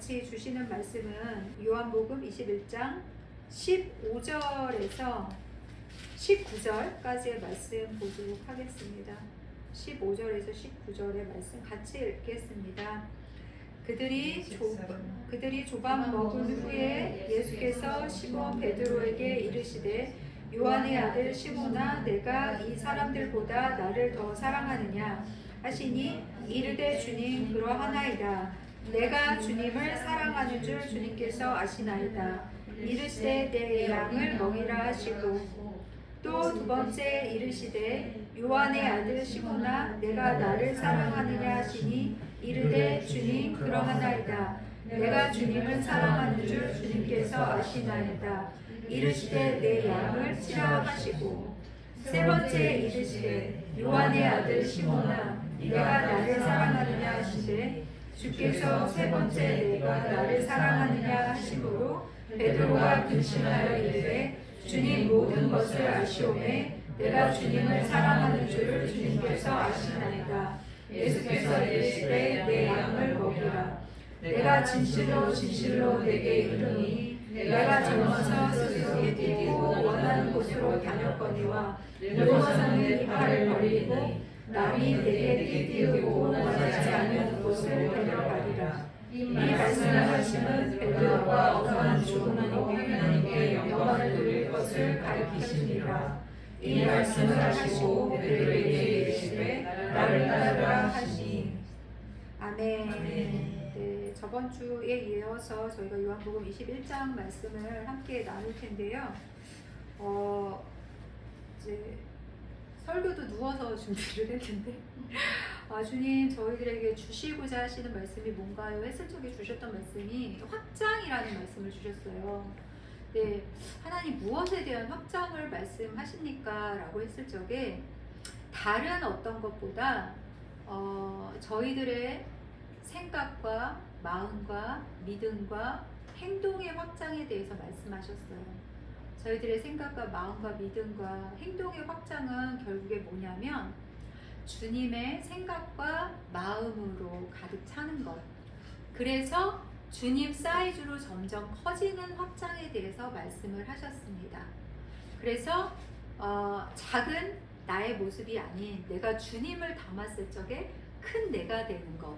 같이 주시는 말씀은 요한복음 21장 15절에서 19절까지의 말씀 보도록 하겠습니다. 15절에서 19절의 말씀 같이 읽겠습니다. 그들이 조각 먹은 후에 예수께서 시몬 베드로에게 이르시되 요한의 아들 시몬아 내가 이 사람들보다 나를 더 사랑하느냐 하시니 이르되 주님 그러하나이다. 내가 주님을 사랑하는 줄 주님께서 아시나이다. 이르시되 내 양을 먹이라 하시고 또 두 번째 이르시되 요한의 아들 시몬아 내가 나를 사랑하느냐 하시니 이르되 주님 그러하나이다. 내가 주님을 사랑하는 줄 주님께서 아시나이다. 이르시되 내 양을 치라 하시고 세 번째 이르시되 요한의 아들 시몬아 내가 나를 사랑하느냐 하시되 주께서 세 번째 내가 나를 사랑하느냐 하심으로 베드로가 근심하여 이르되 주님 모든 것을 아시오매 내가 주님을 사랑하는 줄을 주님께서 아시나이다. 예수께서 이르시되 내 양을 먹이라. 내가 진실로 진실로 내게 이르노니 내가 젊어서 스스로 뛰고 원하는 곳으로 다녔거니와 늙어서는 이팔을 벌리고 남이 내게 띠띠우고 원하지 않는 곳을 데려가리라. 이 말씀을 하시는 베드로가 어떠한 죽음으로 하나님께 영광을 돌릴 것을 가리키시니라. 이 말씀을 하시고 베드로에게 이르시되 나를 따르라 하시니. 아멘. 네, 저번 주에 이어서 저희가 요한복음 21장 말씀을 함께 나눌 텐데요. 이제 설교도 누워서 준비를 했는데 주님 저희들에게 주시고자 하시는 말씀이 뭔가요? 했을 적에 주셨던 말씀이 확장이라는 말씀을 주셨어요. 네, 하나님 무엇에 대한 확장을 말씀하십니까? 라고 했을 적에 다른 어떤 것보다 저희들의 생각과 마음과 믿음과 행동의 확장에 대해서 말씀하셨어요. 저희들의 생각과 마음과 믿음과 행동의 확장은 결국에 뭐냐면 주님의 생각과 마음으로 가득 차는 것. 그래서 주님 사이즈로 점점 커지는 확장에 대해서 말씀을 하셨습니다. 그래서 작은 나의 모습이 아닌 내가 주님을 담았을 적에 큰 내가 되는 것.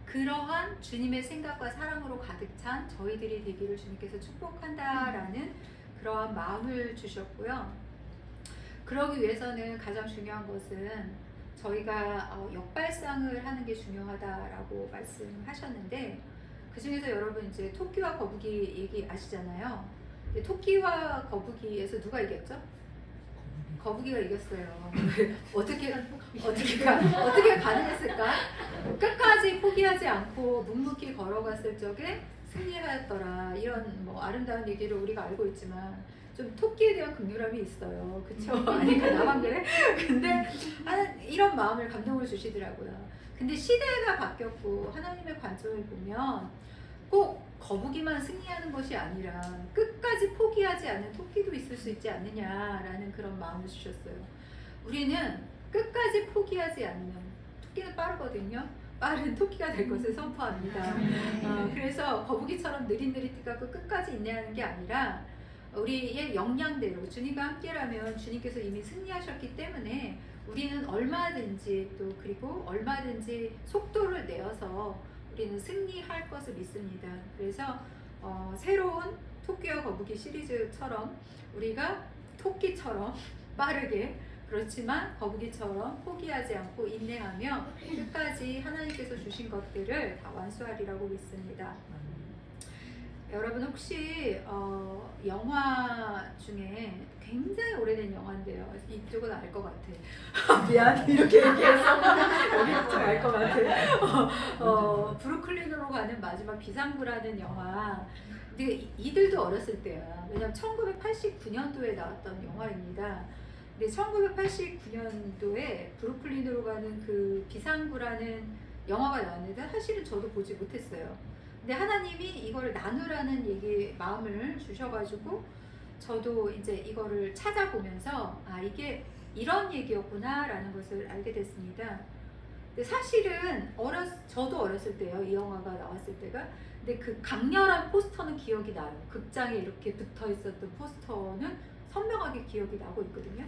그러한 주님의 생각과 사랑으로 가득 찬 저희들이 되기를 주님께서 축복한다라는 그러한 마음을 주셨고요. 그러기 위해서는 가장 중요한 것은 저희가 역발상을 하는 게 중요하다라고 말씀하셨는데 그 중에서 여러분 이제 토끼와 거북이 얘기 아시잖아요. 근데 토끼와 거북이에서 누가 이겼죠? 거북이가 이겼어요. 어떻게 가능했을까? 끝까지 포기하지 않고 묵묵히 걸어갔을 적에 승리하였더라. 이런 뭐 아름다운 얘기를 우리가 알고 있지만 좀 토끼에 대한 긍휼함이 있어요. 그쵸? 아니까 나만 그래? 근데 이런 마음을 감동을 주시더라고요. 근데 시대가 바뀌었고 하나님의 관점을 보면 꼭 거북이만 승리하는 것이 아니라 끝까지 포기하지 않는 토끼도 있을 수 있지 않느냐라는 그런 마음을 주셨어요. 우리는 끝까지 포기하지 않는, 토끼는 빠르거든요. 빠른 토끼가 될 것을 선포합니다. 그래서 거북이처럼 느릿느릿하고 끝까지 인내하는 게 아니라 우리의 역량대로 주님과 함께라면 주님께서 이미 승리하셨기 때문에 우리는 얼마든지 또 그리고 얼마든지 속도를 내어서 우리는 승리할 것을 믿습니다. 그래서 새로운 토끼와 거북이 시리즈처럼 우리가 토끼처럼 빠르게 그렇지만 거북이처럼 포기하지 않고 인내하며 끝까지 하나님께서 주신 것들을 다 완수하리라고 믿습니다. 여러분 혹시 영화 중에 굉장히 오래된 영화인데요. 이쪽은 알 것 같아. 미안 이렇게 얘기해서 여기는 좀 알 것 같아. 브루클린으로 가는 마지막 비상구라는 영화. 근데 이들도 어렸을 때야. 왜냐면 1989년도에 나왔던 영화입니다. 근데 1989년도에 브루클린으로 가는 그 비상구라는 영화가 나왔는데 사실은 저도 보지 못했어요. 근데 하나님이 이걸 나누라는 마음을 주셔가지고 저도 이제 이거를 찾아보면서 이게 이런 얘기였구나 라는 것을 알게 됐습니다. 근데 사실은 저도 어렸을 때요, 이 영화가 나왔을 때가. 근데 그 강렬한 포스터는 기억이 나요. 극장에 이렇게 붙어 있었던 포스터는 선명하게 기억이 나고 있거든요.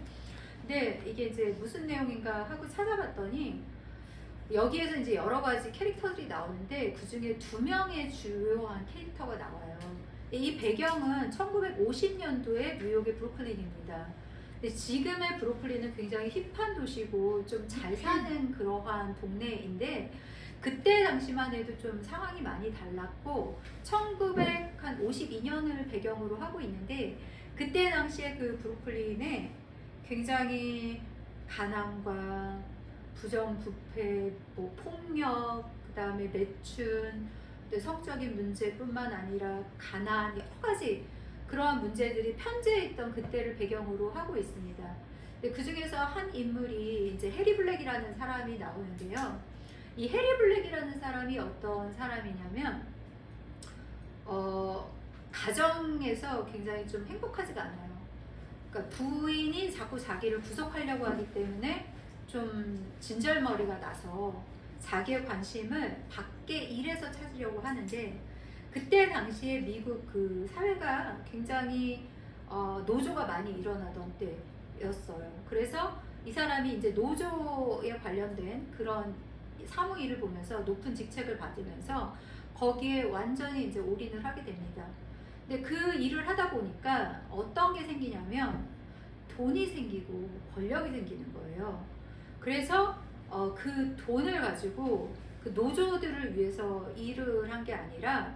근데 이게 이제 무슨 내용인가 하고 찾아봤더니 여기에서 이제 여러 가지 캐릭터들이 나오는데 그 중에 2명의 주요한 캐릭터가 나와요. 이 배경은 1950년도의 뉴욕의 브루클린입니다. 근데 지금의 브루클린은 굉장히 힙한 도시고 좀 잘 사는 그러한 동네인데 그때 당시만 해도 좀 상황이 많이 달랐고 1952년을 배경으로 하고 있는데 그때 당시에 그 브루클린에 굉장히 가난과 부정부패, 뭐 폭력, 그 다음에 매춘, 성적인 문제뿐만 아니라 가난, 여러 가지 그러한 문제들이 편재해 있던 그때를 배경으로 하고 있습니다. 그 중에서 한 인물이 이제 해리 블랙이라는 사람이 나오는데요. 이 해리 블랙이라는 사람이 어떤 사람이냐면 가정에서 굉장히 좀 행복하지가 않아요. 그러니까 부인이 자꾸 자기를 구속하려고 하기 때문에 좀 진절머리가 나서 자기의 관심을 밖에 일에서 찾으려고 하는데 그때 당시에 미국 그 사회가 굉장히 노조가 많이 일어나던 때였어요. 그래서 이 사람이 이제 노조에 관련된 그런 사무 일을 보면서 높은 직책을 받으면서 거기에 완전히 이제 올인을 하게 됩니다. 근데 그 일을 하다 보니까 어떤 게 생기냐면 돈이 생기고 권력이 생기는 거예요. 그래서 그 돈을 가지고 그 노조들을 위해서 일을 한 게 아니라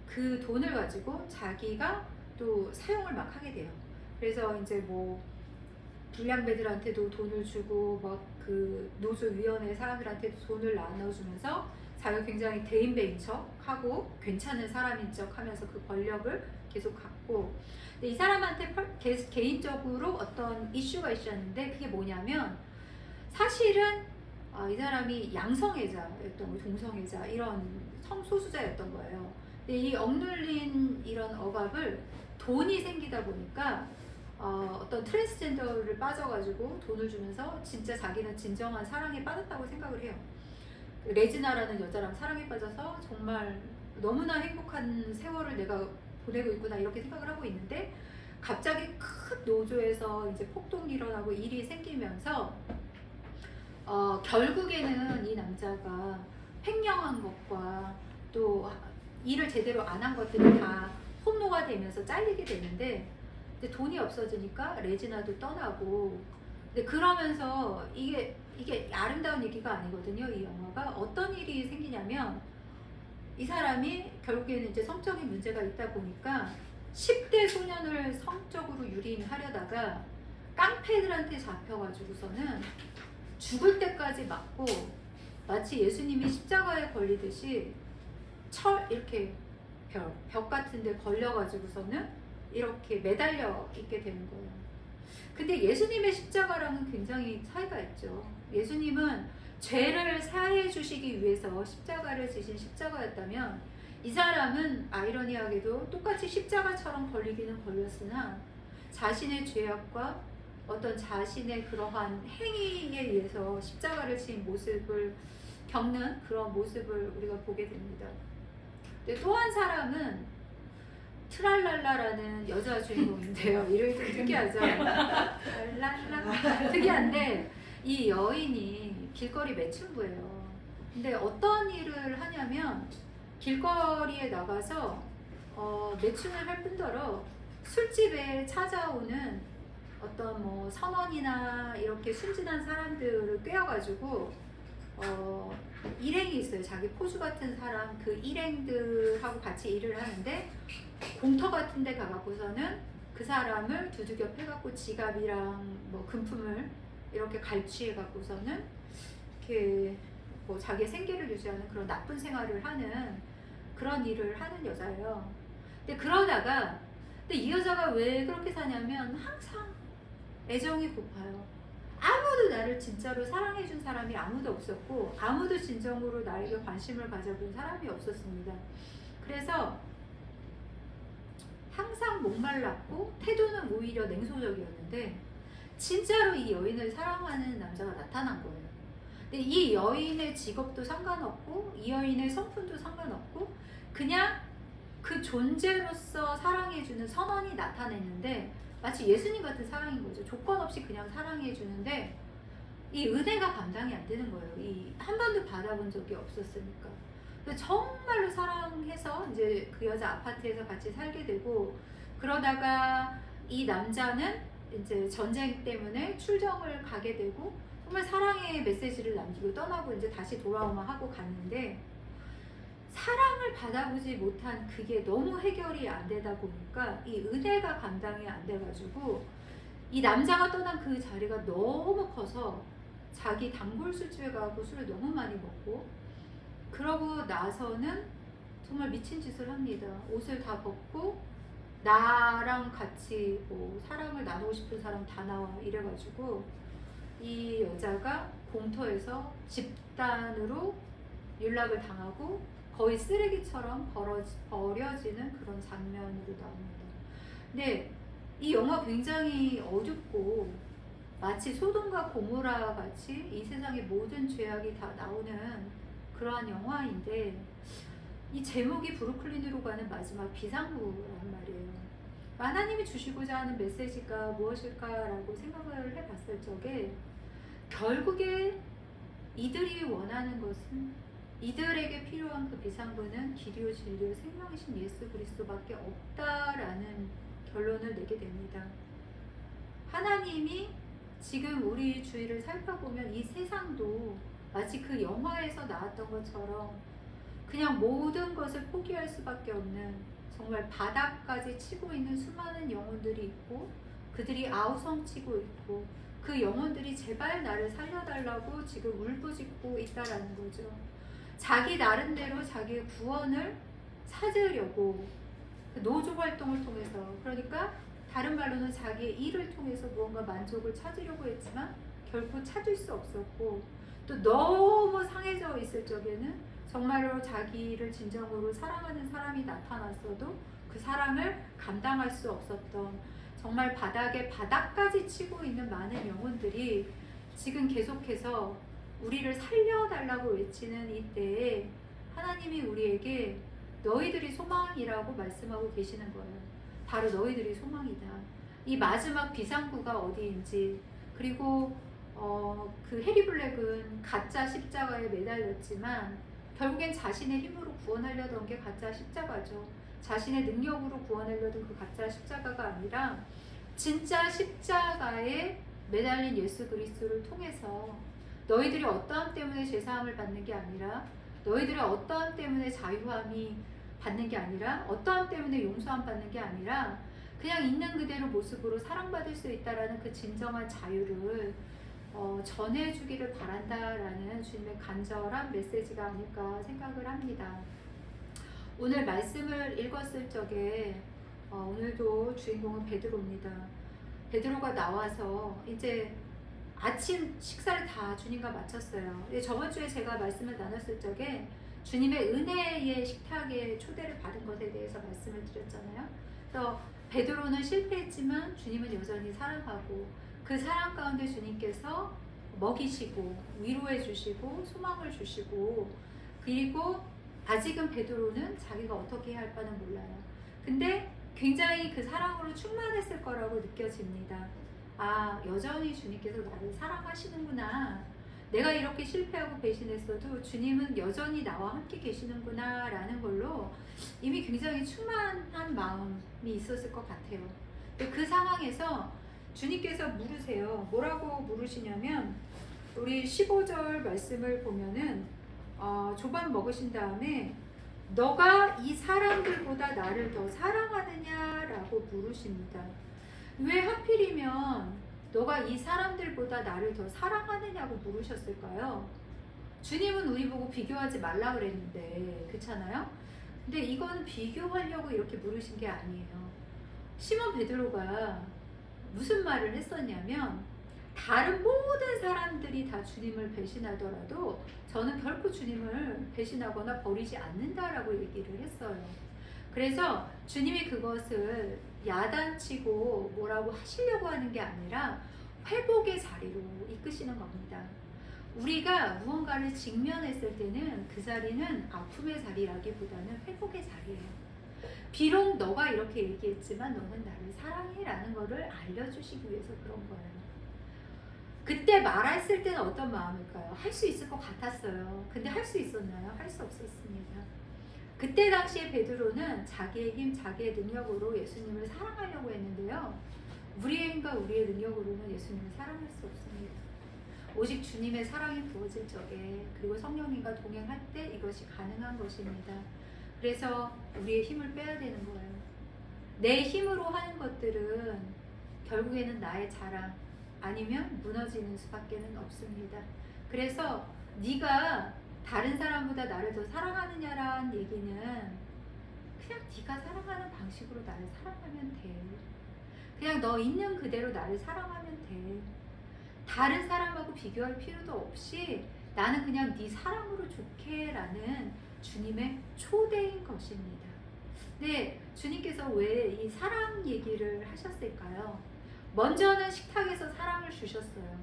그 돈을 가지고 자기가 또 사용을 막 하게 돼요. 그래서 이제 뭐 불량배들한테도 돈을 주고 막 그 노조위원회 사람들한테도 돈을 나눠주면서 자기가 굉장히 대인배인 척 하고 괜찮은 사람인 척 하면서 그 권력을 계속 갖고 근데 이 사람한테 개인적으로 어떤 이슈가 있었는데 그게 뭐냐면 사실은 이 사람이 양성애자였던 거예요. 동성애자 이런 성소수자였던 거예요. 근데 이 억눌린 이런 억압을 돈이 생기다 보니까 어떤 트랜스젠더를 빠져가지고 돈을 주면서 진짜 자기는 진정한 사랑에 빠졌다고 생각을 해요. 레지나라는 여자랑 사랑에 빠져서 정말 너무나 행복한 세월을 내가 보내고 있구나 이렇게 생각을 하고 있는데 갑자기 큰 노조에서 이제 폭동이 일어나고 일이 생기면서 결국에는 이 남자가 횡령한 것과 또 일을 제대로 안 한 것들이 다 혼노가 되면서 잘리게 되는데 이제 돈이 없어지니까 레지나도 떠나고 근데 그러면서 이게 아름다운 얘기가 아니거든요. 이 영화가 어떤 일이 생기냐면 이 사람이 결국에는 이제 성적인 문제가 있다 보니까 10대 소년을 성적으로 유린하려다가 깡패들한테 잡혀가지고서는 죽을 때까지 맞고 마치 예수님이 십자가에 걸리듯이 이렇게 벽 같은 데 걸려가지고서는 이렇게 매달려 있게 되는 거예요. 근데 예수님의 십자가랑은 굉장히 차이가 있죠. 예수님은 죄를 사해 주시기 위해서 십자가를 지신 십자가였다면 이 사람은 아이러니하게도 똑같이 십자가처럼 걸리기는 걸렸으나 자신의 죄악과 어떤 자신의 그러한 행위에 의해서 십자가를 지은 모습을 겪는 그런 모습을 우리가 보게 됩니다. 근데 또 한 사람은 트랄랄라라는 여자 주인공인데요. 이름이 좀 특이하죠. 랄랄라 특이한데 이 여인이 길거리 매춘부예요. 근데 어떤 일을 하냐면 길거리에 나가서 매춘을 할 뿐더러 술집에 찾아오는 어떤 뭐 선원이나 이렇게 순진한 사람들을 꿰어가지고 일행이 있어요. 자기 포주 같은 사람 그 일행들하고 같이 일을 하는데 공터 같은 데 가갖고서는 그 사람을 두들겨 패갖고 지갑이랑 뭐 금품을 이렇게 갈취해갖고서는 이렇게 뭐 자기의 생계를 유지하는 그런 나쁜 생활을 하는 그런 일을 하는 여자예요. 근데 이 여자가 왜 그렇게 사냐면 항상 애정이 고파요. 아무도 나를 진짜로 사랑해준 사람이 아무도 없었고 아무도 진정으로 나에게 관심을 가져본 사람이 없었습니다. 그래서 항상 목말랐고 태도는 오히려 냉소적이었는데 진짜로 이 여인을 사랑하는 남자가 나타난 거예요. 근데 이 여인의 직업도 상관없고 이 여인의 성품도 상관없고 그냥 그 존재로서 사랑해주는 선언이 나타내는데 마치 예수님 같은 사랑인 거죠. 조건 없이 그냥 사랑해주는데 이 은혜가 감당이 안 되는 거예요. 이 한 번도 받아본 적이 없었으니까. 그래서 정말로 사랑해서 이제 그 여자 아파트에서 같이 살게 되고, 그러다가 이 남자는 이제 전쟁 때문에 출정을 가게 되고 정말 사랑의 메시지를 남기고 떠나고 이제 다시 돌아오면 하고 갔는데, 사랑을 받아보지 못한 그게 너무 해결이 안 되다 보니까 이 은혜가 감당이 안 돼가지고 이 남자가 떠난 그 자리가 너무 커서 자기 단골 술집에 가고 술을 너무 많이 먹고, 그러고 나서는 정말 미친 짓을 합니다. 옷을 다 벗고 나랑 같이 뭐 사랑을 나누고 싶은 사람 다 나와 이래가지고 이 여자가 공터에서 집단으로 윤락을 당하고 거의 쓰레기처럼 버려지는 그런 장면으로 나옵니다. 근데 이 영화 굉장히 어둡고 마치 소돔과 고모라 같이 이 세상의 모든 죄악이 다 나오는 그러한 영화인데, 이 제목이 브루클린으로 가는 마지막 비상구란 말이에요. 하나님이 주시고자 하는 메시지가 무엇일까라고 생각을 해봤을 적에 결국에 이들이 원하는 것은, 이들에게 필요한 그 비상구는 길이요 진리요 생명이신 예수 그리스도밖에 없다라는 결론을 내게 됩니다. 하나님이 지금 우리 주위를 살펴보면 이 세상도 마치 그 영화에서 나왔던 것처럼 그냥 모든 것을 포기할 수밖에 없는, 정말 바닥까지 치고 있는 수많은 영혼들이 있고, 그들이 아우성치고 있고, 그 영혼들이 제발 나를 살려달라고 지금 울부짖고 있다라는 거죠. 자기 나름대로 자기의 구원을 찾으려고 그 노조 활동을 통해서, 그러니까 다른 말로는 자기의 일을 통해서 무언가 만족을 찾으려고 했지만 결코 찾을 수 없었고, 또 너무 상해져 있을 적에는 정말로 자기를 진정으로 사랑하는 사람이 나타났어도 그 사랑을 감당할 수 없었던, 정말 바닥에 바닥까지 치고 있는 많은 영혼들이 지금 계속해서 우리를 살려달라고 외치는 이때에 하나님이 우리에게 너희들이 소망이라고 말씀하고 계시는 거예요. 바로 너희들이 소망이다. 이 마지막 비상구가 어디인지, 그리고 그 해리 블랙은 가짜 십자가에 매달렸지만 결국엔 자신의 힘으로 구원하려던 게 가짜 십자가죠. 자신의 능력으로 구원하려던 그 가짜 십자가가 아니라 진짜 십자가에 매달린 예수 그리스도를 통해서 너희들이 어떠함 때문에 죄사함을 받는 게 아니라, 너희들이 어떠함 때문에 자유함이 받는 게 아니라, 어떠함 때문에 용서함 받는 게 아니라 그냥 있는 그대로 모습으로 사랑받을 수 있다라는 그 진정한 자유를 전해주기를 바란다라는 주님의 간절한 메시지가 아닐까 생각을 합니다. 오늘 말씀을 읽었을 적에 오늘도 주인공은 베드로입니다. 베드로가 나와서 이제 아침 식사를 다 주님과 마쳤어요. 저번 주에 제가 말씀을 나눴을 적에 주님의 은혜의 식탁에 초대를 받은 것에 대해서 말씀을 드렸잖아요. 그래서 베드로는 실패했지만 주님은 여전히 사랑하고, 그 사랑 가운데 주님께서 먹이시고 위로해 주시고 소망을 주시고, 그리고 아직은 베드로는 자기가 어떻게 해야 할 바는 몰라요. 근데 굉장히 그 사랑으로 충만했을 거라고 느껴집니다. 아, 여전히 주님께서 나를 사랑하시는구나. 내가 이렇게 실패하고 배신했어도 주님은 여전히 나와 함께 계시는구나 라는 걸로 이미 굉장히 충만한 마음이 있었을 것 같아요. 그 상황에서 주님께서 물으세요. 뭐라고 물으시냐면, 우리 15절 말씀을 보면은 조반 먹으신 다음에 너가 이 사람들보다 나를 더 사랑하느냐라고 물으십니다. 왜 하필이면 너가 이 사람들보다 나를 더 사랑하느냐고 물으셨을까요? 주님은 우리 보고 비교하지 말라 그랬는데, 그렇잖아요? 근데 이건 비교하려고 이렇게 물으신 게 아니에요. 시몬 베드로가 무슨 말을 했었냐면, 다른 모든 사람들이 다 주님을 배신하더라도 저는 결코 주님을 배신하거나 버리지 않는다라고 얘기를 했어요. 그래서 주님이 그것을 야단치고 뭐라고 하시려고 하는 게 아니라 회복의 자리로 이끄시는 겁니다. 우리가 무언가를 직면했을 때는 그 자리는 아픔의 자리라기보다는 회복의 자리예요. 비록 너가 이렇게 얘기했지만 너는 나를 사랑해라는 거를 알려주시기 위해서 그런 거예요. 그때 말했을 때는 어떤 마음일까요? 할 수 있을 것 같았어요. 근데 할 수 있었나요? 할 수 없었습니다. 그때 당시에 베드로는 자기의 힘, 자기의 능력으로 예수님을 사랑하려고 했는데요. 우리의 힘과 우리의 능력으로는 예수님을 사랑할 수 없습니다. 오직 주님의 사랑이 부어질 적에, 그리고 성령님과 동행할 때 이것이 가능한 것입니다. 그래서 우리의 힘을 빼야 되는 거예요. 내 힘으로 하는 것들은 결국에는 나의 자랑, 아니면 무너지는 수밖에는 없습니다. 그래서 네가 다른 사람보다 나를 더 사랑하느냐라는 얘기는 그냥 네가 사랑하는 방식으로 나를 사랑하면 돼. 그냥 너 있는 그대로 나를 사랑하면 돼. 다른 사람하고 비교할 필요도 없이 나는 그냥 네 사랑으로 좋게 라는 주님의 초대인 것입니다. 네, 주님께서 왜 이 사랑 얘기를 하셨을까요? 먼저는 식탁에서 사랑을 주셨어요.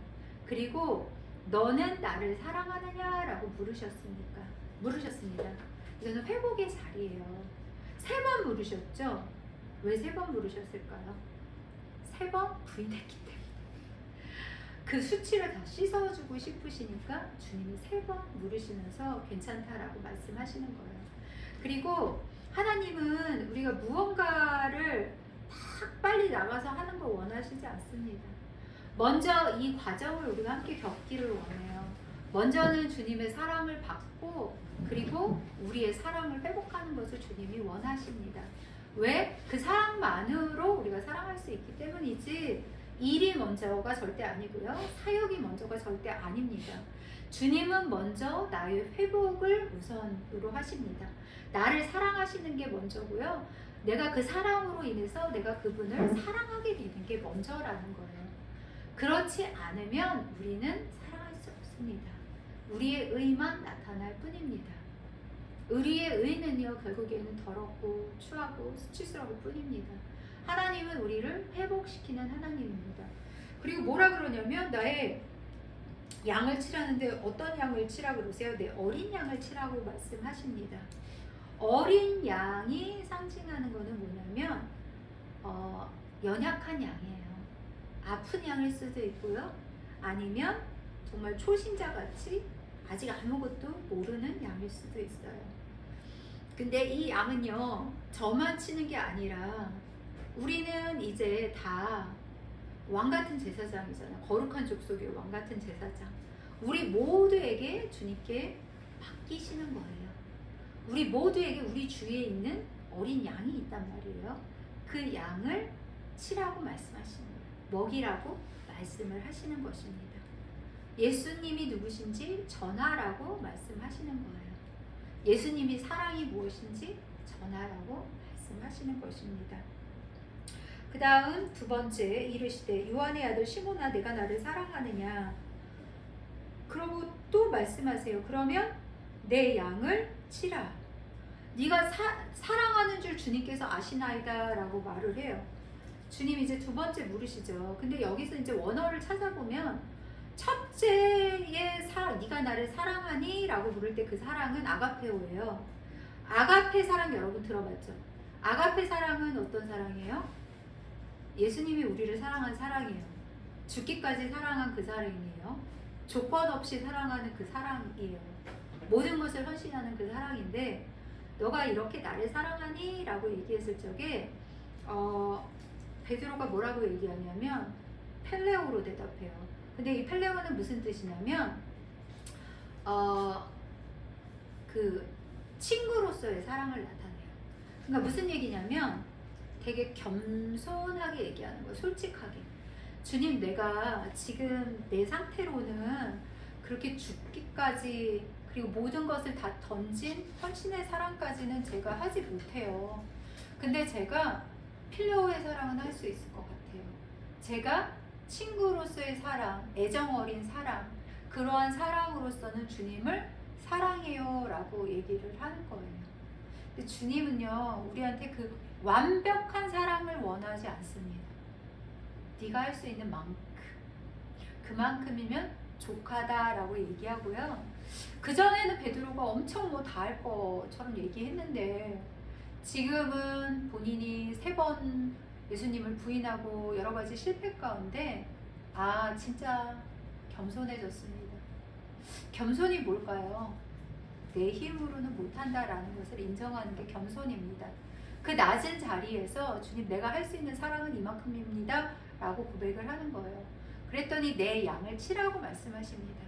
그리고 너는 나를 사랑하느냐라고 물으셨습니다. 이거는 회복의 자리예요. 3번 물으셨죠? 왜 3번 물으셨을까요? 3번 부인했기 때문에. 그 수치를 다 씻어주고 싶으시니까 주님이 3번 물으시면서 괜찮다라고 말씀하시는 거예요. 그리고 하나님은 우리가 무언가를 막 빨리 나가서 하는 거 원하시지 않습니다. 먼저 이 과정을 우리가 함께 겪기를 원해요. 먼저는 주님의 사랑을 받고, 그리고 우리의 사랑을 회복하는 것을 주님이 원하십니다. 왜? 그 사랑만으로 우리가 사랑할 수 있기 때문이지 일이 먼저가 절대 아니고요. 사역이 먼저가 절대 아닙니다. 주님은 먼저 나의 회복을 우선으로 하십니다. 나를 사랑하시는 게 먼저고요. 내가 그 사랑으로 인해서 내가 그분을 사랑하게 되는 게 먼저라는 거예요. 그렇지 않으면 우리는 사랑할 수 없습니다. 우리의 의만 나타날 뿐입니다. 우리의 의는요, 결국에는 더럽고 추하고 수치스러울 뿐입니다. 하나님은 우리를 회복시키는 하나님입니다. 그리고 뭐라 그러냐면 나의 양을 치라는데 어떤 양을 치라고 그러세요? 네, 어린 양을 치라고 말씀하십니다. 어린 양이 상징하는 거는 뭐냐면 연약한 양이에요. 아픈 양일 수도 있고요. 아니면 정말 초신자같이 아직 아무것도 모르는 양일 수도 있어요. 근데 이 양은요, 저만 치는 게 아니라 우리는 이제 다 왕같은 제사장이잖아요. 거룩한 족속의 왕같은 제사장. 우리 모두에게 주님께 맡기시는 거예요. 우리 모두에게 우리 주위에 있는 어린 양이 있단 말이에요. 그 양을 치라고 말씀하십니다. 먹이라고 말씀을 하시는 것입니다. 예수님이 누구신지 전하라고 말씀하시는 거예요. 예수님이 사랑이 무엇인지 전하라고 말씀하시는 것입니다. 그 다음 2번째, 이르시되 요한의 아들 시몬아 내가 나를 사랑하느냐. 그러고 또 말씀하세요. 그러면 내 양을 치라. 네가 사랑하는 줄 주님께서 아시나이다 라고 말을 해요. 주님 이제 2번째 물으시죠. 근데 여기서 이제 원어를 찾아보면 첫째의 네가 나를 사랑하니? 라고 물을 때 그 사랑은 아가페오예요. 아가페 사랑 여러분 들어봤죠? 아가페 사랑은 어떤 사랑이에요? 예수님이 우리를 사랑한 사랑이에요. 죽기까지 사랑한 그 사랑이에요. 조건 없이 사랑하는 그 사랑이에요. 모든 것을 헌신하는 그 사랑인데, 너가 이렇게 나를 사랑하니? 라고 얘기했을 적에 베드로가 뭐라고 얘기하냐면 펠레오로 대답해요. 근데 이 펠레오는 무슨 뜻이냐면 그 친구로서의 사랑을 나타내요. 그러니까 무슨 얘기냐면 되게 겸손하게 얘기하는 거예요. 솔직하게. 주님, 내가 지금 내 상태로는 그렇게 죽기까지, 그리고 모든 것을 다 던진 헌신의 사랑까지는 제가 하지 못해요. 근데 제가 필레오의 사랑은 할 수 있을 것 같아요. 제가 친구로서의 사랑, 애정 어린 사랑, 그러한 사랑으로서는 주님을 사랑해요 라고 얘기를 하는 거예요. 근데 주님은요, 우리한테 그 완벽한 사랑을 원하지 않습니다. 네가 할 수 있는 만큼, 그만큼이면 족하다라고 얘기하고요. 그전에는 베드로가 엄청 뭐 다 할 것처럼 얘기했는데 지금은 본인이 3번 예수님을 부인하고 여러 가지 실패 가운데 진짜 겸손해졌습니다. 겸손이 뭘까요? 내 힘으로는 못한다라는 것을 인정하는 게 겸손입니다. 그 낮은 자리에서 주님, 내가 할 수 있는 사랑은 이만큼입니다 라고 고백을 하는 거예요. 그랬더니 내 양을 치라고 말씀하십니다.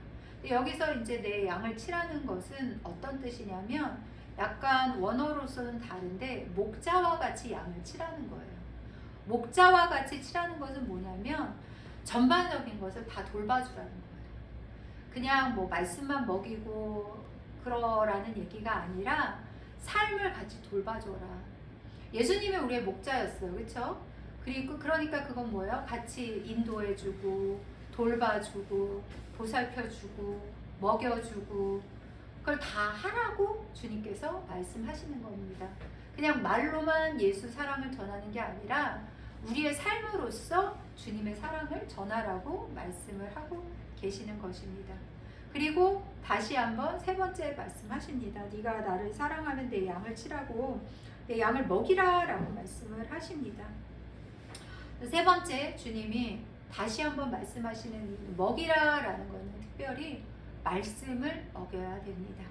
여기서 이제 내 양을 치라는 것은 어떤 뜻이냐면 약간 원어로서는 다른데 목자와 같이 양을 치라는 거예요. 목자와 같이 치라는 것은 뭐냐면 전반적인 것을 다 돌봐주라는 거예요. 그냥 뭐 말씀만 먹이고 그러라는 얘기가 아니라 삶을 같이 돌봐줘라. 예수님이 우리의 목자였어요. 그렇죠? 그리고 그러니까 그건 뭐예요? 같이 인도해주고 돌봐주고 보살펴주고 먹여주고 그걸 다 하라고 주님께서 말씀하시는 겁니다. 그냥 말로만 예수 사랑을 전하는 게 아니라 우리의 삶으로서 주님의 사랑을 전하라고 말씀을 하고 계시는 것입니다. 그리고 다시 한번 3번째 말씀하십니다. 네가 나를 사랑하면 내 양을 치라고, 내 양을 먹이라 라고 말씀을 하십니다. 3번째 주님이 다시 한번 말씀하시는 먹이라 라는 것은 특별히 말씀을 먹여야 됩니다.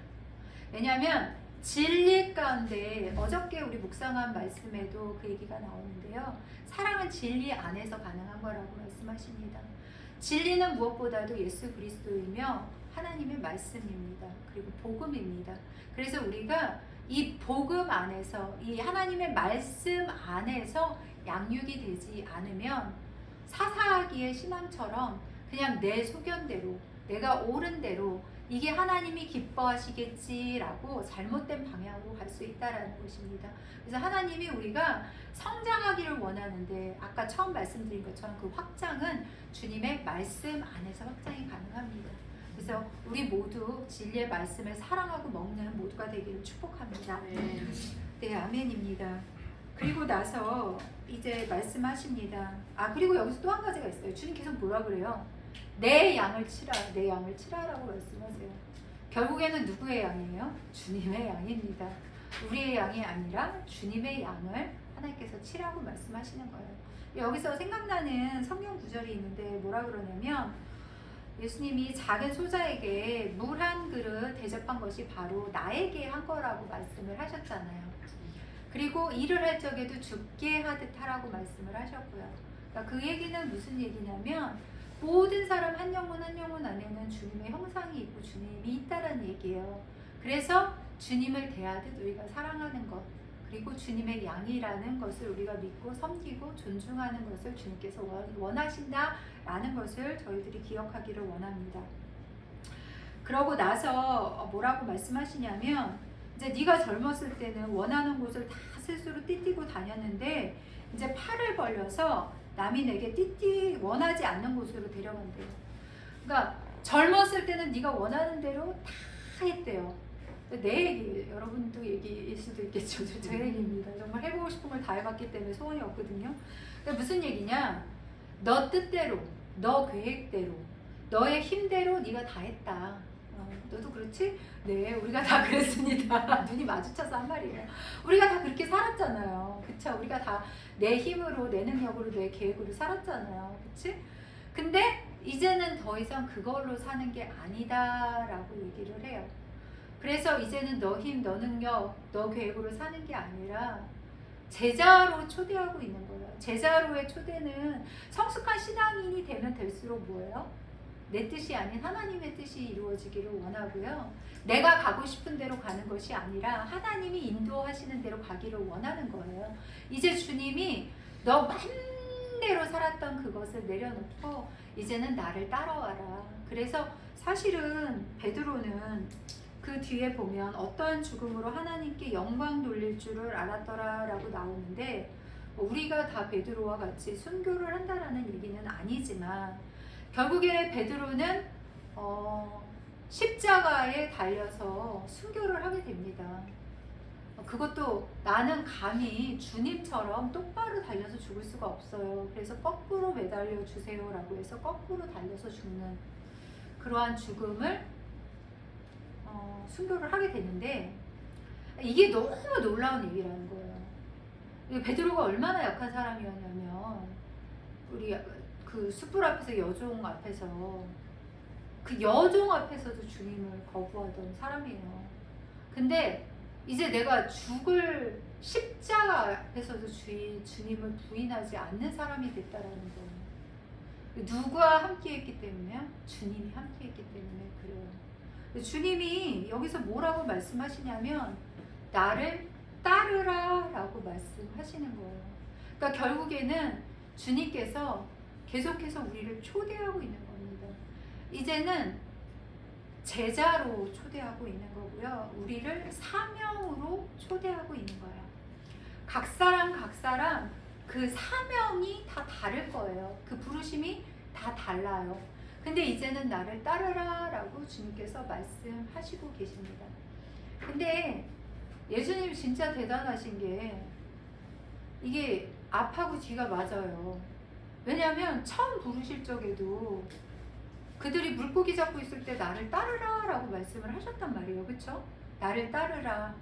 왜냐하면 진리 가운데 어저께 우리 묵상한 말씀에도 그 얘기가 나오는데요. 사랑은 진리 안에서 가능한 거라고 말씀하십니다. 진리는 무엇보다도 예수 그리스도이며 하나님의 말씀입니다. 그리고 복음입니다. 그래서 우리가 이 복음 안에서, 이 하나님의 말씀 안에서 양육이 되지 않으면 사사기의 신앙처럼 그냥 내 소견대로, 내가 옳은 대로 이게 하나님이 기뻐하시겠지라고 잘못된 방향으로 갈 수 있다라는 것입니다. 그래서 하나님이 우리가 성장하기를 원하는데 아까 처음 말씀드린 것처럼 그 확장은 주님의 말씀 안에서 확장이 가능합니다. 그래서 우리 모두 진리의 말씀을 사랑하고 먹는 모두가 되기를 축복합니다. 네, 아멘입니다. 그리고 나서 이제 말씀하십니다. 그리고 여기서 또 한 가지가 있어요. 주님 계속 뭐라 그래요? 내 양을 치라, 내 양을 치라라고 말씀하세요. 결국에는 누구의 양이에요? 주님의 양입니다. 우리의 양이 아니라 주님의 양을 하나님께서 치라고 말씀하시는 거예요. 여기서 생각나는 성경 구절이 있는데 뭐라 그러냐면 예수님이 작은 소자에게 물 한 그릇 대접한 것이 바로 나에게 한 거라고 말씀을 하셨잖아요. 그리고 일을 할 적에도 죽게 하듯 하라고 말씀을 하셨고요. 그러니까 그 얘기는 무슨 얘기냐면 모든 사람 한 영혼 한 영혼 안에는 주님의 형상이 있고 주님이 있다라는 얘기예요. 그래서 주님을 대하듯 우리가 사랑하는 것, 그리고 주님의 양이라는 것을 우리가 믿고 섬기고 존중하는 것을 주님께서 원하신다라는 것을 저희들이 기억하기를 원합니다. 그러고 나서 뭐라고 말씀하시냐면 이제 네가 젊었을 때는 원하는 곳을 다 스스로 띠띠고 다녔는데 이제 팔을 벌려서 남이 내게 원하지 않는 곳으로 데려간대요. 그러니까 젊었을 때는 네가 원하는 대로 다 했대요. 내 얘기, 여러분도 얘기일 수도 있겠죠. 제 얘기입니다. 정말 해보고 싶은 걸 다 해봤기 때문에 소원이 없거든요. 그러니까 무슨 얘기냐? 너 뜻대로, 너 계획대로, 너의 힘대로 네가 다 했다. 너도 그렇지? 네, 우리가 다 그랬습니다. 눈이 마주쳐서 한 말이에요. 우리가 다 그렇게 살았잖아요. 그쵸? 우리가 다 내 힘으로, 내 능력으로, 내 계획으로 살았잖아요. 그치? 근데 이제는 더 이상 그걸로 사는 게 아니다라고 얘기를 해요. 그래서 이제는 너 힘, 너 능력, 너 계획으로 사는 게 아니라 제자로 초대하고 있는 거예요. 제자로의 초대는 성숙한 신앙인이 되면 될수록 뭐예요? 내 뜻이 아닌 하나님의 뜻이 이루어지기를 원하고요. 내가 가고 싶은 대로 가는 것이 아니라 하나님이 인도하시는 대로 가기를 원하는 거예요. 이제 주님이 너 마음대로 살았던 그것을 내려놓고 이제는 나를 따라와라. 그래서 사실은 베드로는 그 뒤에 보면 어떠한 죽음으로 하나님께 영광 돌릴 줄을 알았더라 라고 나오는데 우리가 다 베드로와 같이 순교를 한다라는 얘기는 아니지만 결국에 베드로는 십자가에 달려서 순교를 하게 됩니다. 그것도 나는 감히 주님처럼 똑바로 달려서 죽을 수가 없어요. 그래서 거꾸로 매달려 주세요 라고 해서 거꾸로 달려서 죽는 그러한 죽음을 순교를 하게 되는데 이게 너무 놀라운 얘기라는 거예요. 베드로가 얼마나 약한 사람이었냐면 우리 그 숯불 앞에서 여종 앞에서 그 여종 앞에서도 주님을 거부하던 사람이에요. 근데 이제 내가 죽을 십자가 앞에서도 주님을 부인하지 않는 사람이 됐다라는 거예요. 누가 함께했기 때문에요? 주님이 함께했기 때문에 그래요. 주님이 여기서 뭐라고 말씀하시냐면 나를 따르라 라고 말씀하시는 거예요. 그러니까 결국에는 주님께서 계속해서 우리를 초대하고 있는 겁니다. 이제는 제자로 초대하고 있는 거고요. 우리를 사명으로 초대하고 있는 거예요. 각 사람 그 사명이 다 다를 거예요. 그 부르심이 다 달라요. 근데 이제는 나를 따르라 라고 주님께서 말씀하시고 계십니다. 근데 예수님 진짜 대단하신 게 이게 앞하고 뒤가 맞아요. 왜냐하면 처음 부르실 적에도 그들이 물고기 잡고 있을 때 나를 따르라 라고 말씀을 하셨단 말이에요. 그쵸? 나를 따르라.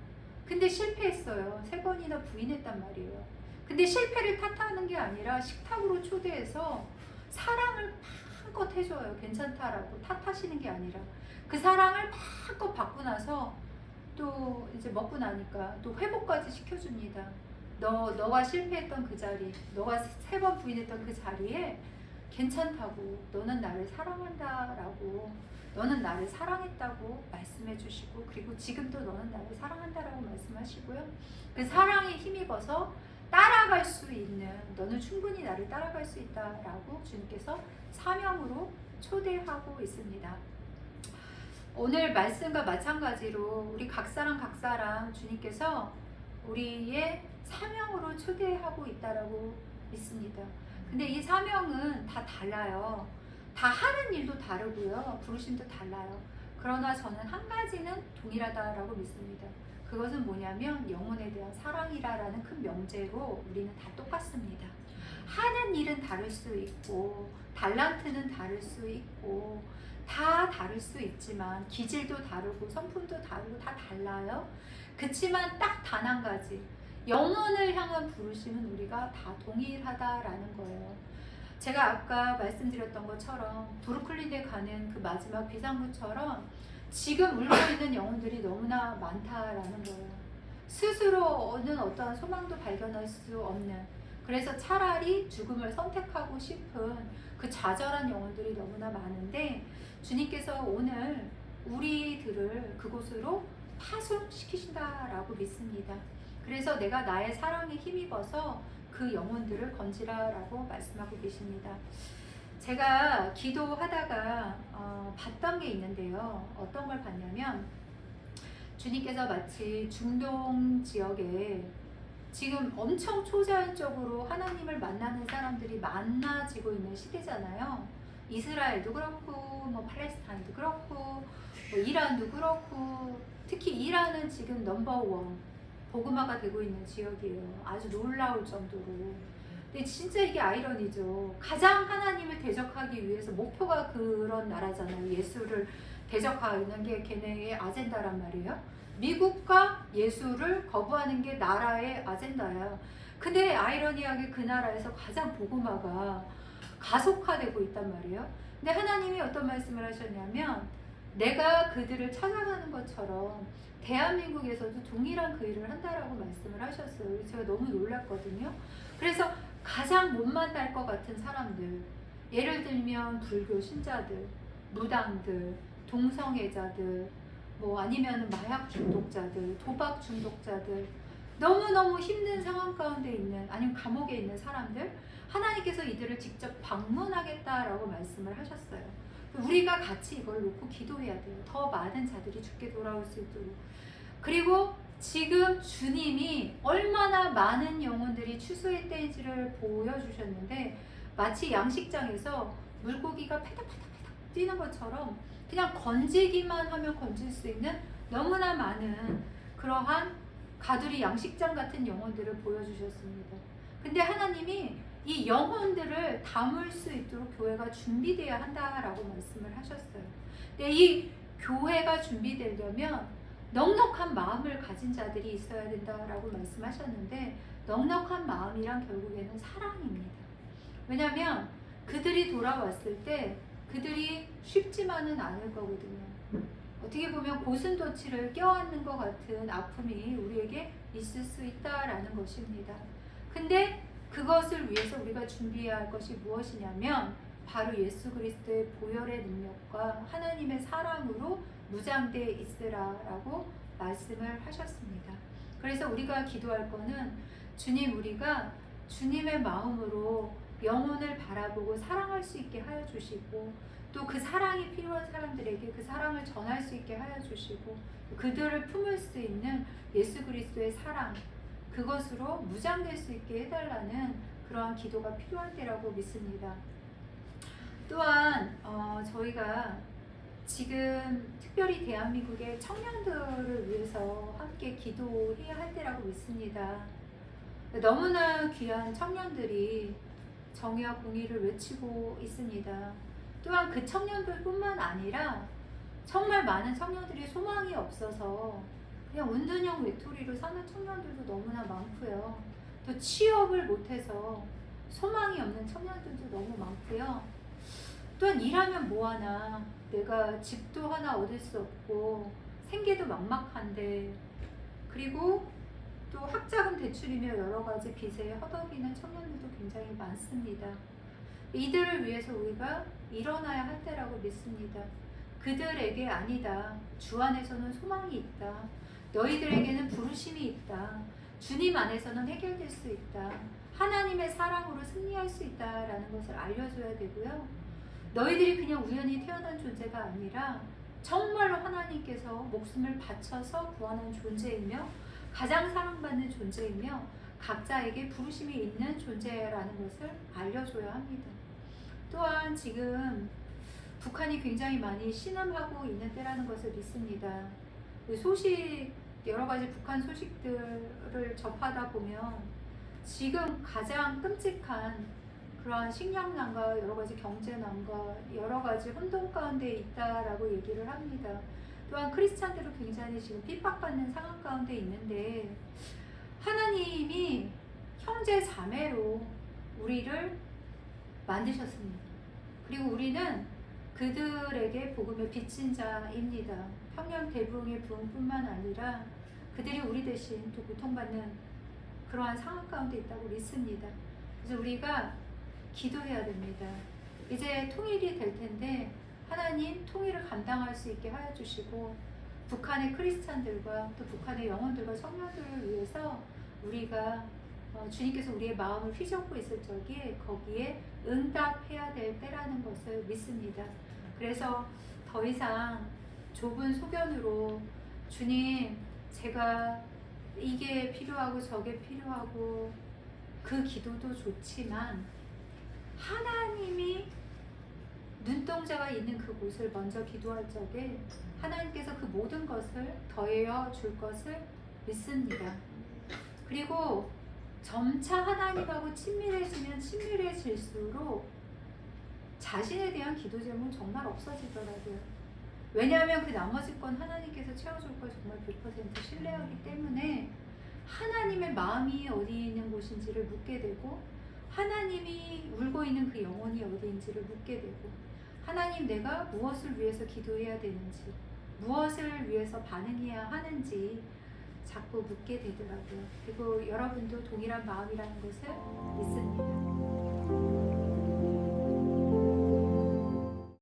근데 실패했어요. 3번이나 부인했단 말이에요. 근데 실패를 탓하는 게 아니라 식탁으로 초대해서 사랑을 마음껏 해줘요. 괜찮다라고 탓하시는 게 아니라 그 사랑을 마음껏 받고 나서 또 이제 먹고 나니까 또 회복까지 시켜줍니다. 너가 실패했던 그 자리, 너가 3번 부인했던 그 자리에 괜찮다고, 너는 나를 사랑한다라고, 너는 나를 사랑했다고 말씀해 주시고, 그리고 지금도 너는 나를 사랑한다라고 말씀하시고요. 그 사랑에 힘입어서 따라갈 수 있는, 너는 충분히 나를 따라갈 수 있다라고 주님께서 사명으로 초대하고 있습니다. 오늘 말씀과 마찬가지로 우리 각 사람 주님께서 우리의 사명으로 초대하고 있다라고 믿습니다. 근데 이 사명은 다 달라요. 다 하는 일도 다르고요. 부르심도 달라요. 그러나 저는 한 가지는 동일하다라고 믿습니다. 그것은 뭐냐면 영혼에 대한 사랑이라는 큰 명제로 우리는 다 똑같습니다. 하는 일은 다를 수 있고 달란트는 다를 수 있고 다 다를 수 있지만 기질도 다르고 성품도 다르고 다 달라요. 그치만 딱 단 한 가지, 영혼을 향한 부르심은 우리가 다 동일하다라는 거예요. 제가 아까 말씀드렸던 것처럼 브루클린에 가는 그 마지막 비상구처럼 지금 울고 있는 영혼들이 너무나 많다라는 거예요. 스스로는 어떠한 소망도 발견할 수 없는, 그래서 차라리 죽음을 선택하고 싶은 그 좌절한 영혼들이 너무나 많은데 주님께서 오늘 우리들을 그곳으로 파송시키신다라고 믿습니다. 그래서 내가 나의 사랑에 힘입어서 그 영혼들을 건지라라고 말씀하고 계십니다. 제가 기도하다가 봤던 게 있는데요. 어떤 걸 봤냐면 주님께서 마치 중동 지역에 지금 엄청 초자연적으로 하나님을 만나는 사람들이 많아지고 있는 시대잖아요. 이스라엘도 그렇고 뭐 팔레스타인도 그렇고 뭐 이란도 그렇고, 특히 이란은 지금 넘버원 복음화가 되고 있는 지역이에요. 아주 놀라울 정도로. 근데 진짜 이게 아이러니죠. 가장 하나님을 대적하기 위해서 목표가 그런 나라잖아요. 예수를 대적하는 게 걔네의 아젠다란 말이에요. 미국과 예수를 거부하는 게 나라의 아젠다야. 근데 아이러니하게 그 나라에서 가장 복음화가 가속화되고 있단 말이에요. 근데 하나님이 어떤 말씀을 하셨냐면 내가 그들을 찾아가는 것처럼 대한민국에서도 동일한 그 일을 한다라고 말씀을 하셨어요. 제가 너무 놀랐거든요. 그래서 가장 못 만날 것 같은 사람들, 예를 들면 불교 신자들, 무당들, 동성애자들, 뭐 아니면 마약 중독자들, 도박 중독자들, 너무너무 힘든 상황 가운데 있는, 아니면 감옥에 있는 사람들, 하나님께서 이들을 직접 방문하겠다라고 말씀을 하셨어요. 우리가 같이 이걸 놓고 기도해야 돼요. 더 많은 자들이 주께 돌아올 수 있도록. 그리고 지금 주님이 얼마나 많은 영혼들이 추수의 때인지를 보여주셨는데 마치 양식장에서 물고기가 패닥패닥패닥 뛰는 것처럼 그냥 건지기만 하면 건질 수 있는 너무나 많은 그러한 가두리 양식장 같은 영혼들을 보여주셨습니다. 근데 하나님이 이 영혼들을 담을 수 있도록 교회가 준비되어야 한다라고 말씀을 하셨어요. 근데 이 교회가 준비되려면 넉넉한 마음을 가진 자들이 있어야 된다라고 말씀하셨는데 넉넉한 마음이란 결국에는 사랑입니다. 왜냐하면 그들이 돌아왔을 때 그들이 쉽지만은 않을 거거든요. 어떻게 보면 고슴도치를 껴안는 것 같은 아픔이 우리에게 있을 수 있다라는 것입니다. 근데 그것을 위해서 우리가 준비해야 할 것이 무엇이냐면 바로 예수 그리스도의 보혈의 능력과 하나님의 사랑으로 무장되어 있으라라고 말씀을 하셨습니다. 그래서 우리가 기도할 거는 주님, 우리가 주님의 마음으로 영혼을 바라보고 사랑할 수 있게 하여 주시고 또 그 사랑이 필요한 사람들에게 그 사랑을 전할 수 있게 하여 주시고 그들을 품을 수 있는 예수 그리스도의 사랑, 그것으로 무장될 수 있게 해달라는 그러한 기도가 필요한 때라고 믿습니다. 또한 저희가 지금 특별히 대한민국의 청년들을 위해서 함께 기도해야 할 때라고 믿습니다. 너무나 귀한 청년들이 정의와 공의를 외치고 있습니다. 또한 그 청년들뿐만 아니라 정말 많은 청년들이 소망이 없어서 그냥 운둔형 외톨이로 사는 청년들도 너무나 많고요. 또 취업을 못해서 소망이 없는 청년들도 너무 많고요. 또한 일하면 뭐하나, 내가 집도 하나 얻을 수 없고 생계도 막막한데, 그리고 또 학자금 대출이며 여러가지 빚에 허덕이는 청년들도 굉장히 많습니다. 이들을 위해서 우리가 일어나야 할 때라고 믿습니다. 그들에게 아니다, 주 안에서는 소망이 있다, 너희들에게는 부르심이 있다, 주님 안에서는 해결될 수 있다, 하나님의 사랑으로 승리할 수 있다라는 것을 알려줘야 되고요. 너희들이 그냥 우연히 태어난 존재가 아니라 정말로 하나님께서 목숨을 바쳐서 구원한 존재이며 가장 사랑받는 존재이며 각자에게 부르심이 있는 존재라는 것을 알려줘야 합니다. 또한 지금 북한이 굉장히 많이 신음하고 있는 때라는 것을 믿습니다. 소식, 여러 가지 북한 소식들을 접하다 보면 지금 가장 끔찍한 그러한 식량난과 여러 가지 경제난과 여러 가지 혼돈 가운데 있다라고 얘기를 합니다. 또한 크리스찬들은 굉장히 지금 핍박받는 상황 가운데 있는데 하나님이 형제 자매로 우리를 만드셨습니다. 그리고 우리는 그들에게 복음의 빚진 자입니다. 평양 대부흥의 부흥뿐만 아니라 그들이 우리 대신 또 고통받는 그러한 상황 가운데 있다고 믿습니다. 그래서 우리가 기도해야 됩니다. 이제 통일이 될 텐데 하나님 통일을 감당할 수 있게 하여 주시고 북한의 크리스찬들과 또 북한의 영혼들과 청년들을 위해서 우리가 주님께서 우리의 마음을 휘젓고 있을 적에 거기에 응답해야 될 때라는 것을 믿습니다. 그래서 더 이상 좁은 소견으로 주님, 제가 이게 필요하고 저게 필요하고, 그 기도도 좋지만 하나님이 눈동자가 있는 그곳을 먼저 기도할 적에 하나님께서 그 모든 것을 더해어 줄 것을 믿습니다. 그리고 점차 하나님하고 친밀해지면 친밀해질수록 자신에 대한 기도 제목은 정말 없어지더라고요. 왜냐하면 그 나머지 건 하나님께서 채워줄 걸 정말 100% 신뢰하기 때문에 하나님의 마음이 어디 있는 곳인지를 묻게 되고 하나님이 울고 있는 그 영혼이 어디인지를 묻게 되고 하나님, 내가 무엇을 위해서 기도해야 되는지, 무엇을 위해서 반응해야 하는지 자꾸 묻게 되더라고요. 그리고 여러분도 동일한 마음이라는 것을 믿습니다.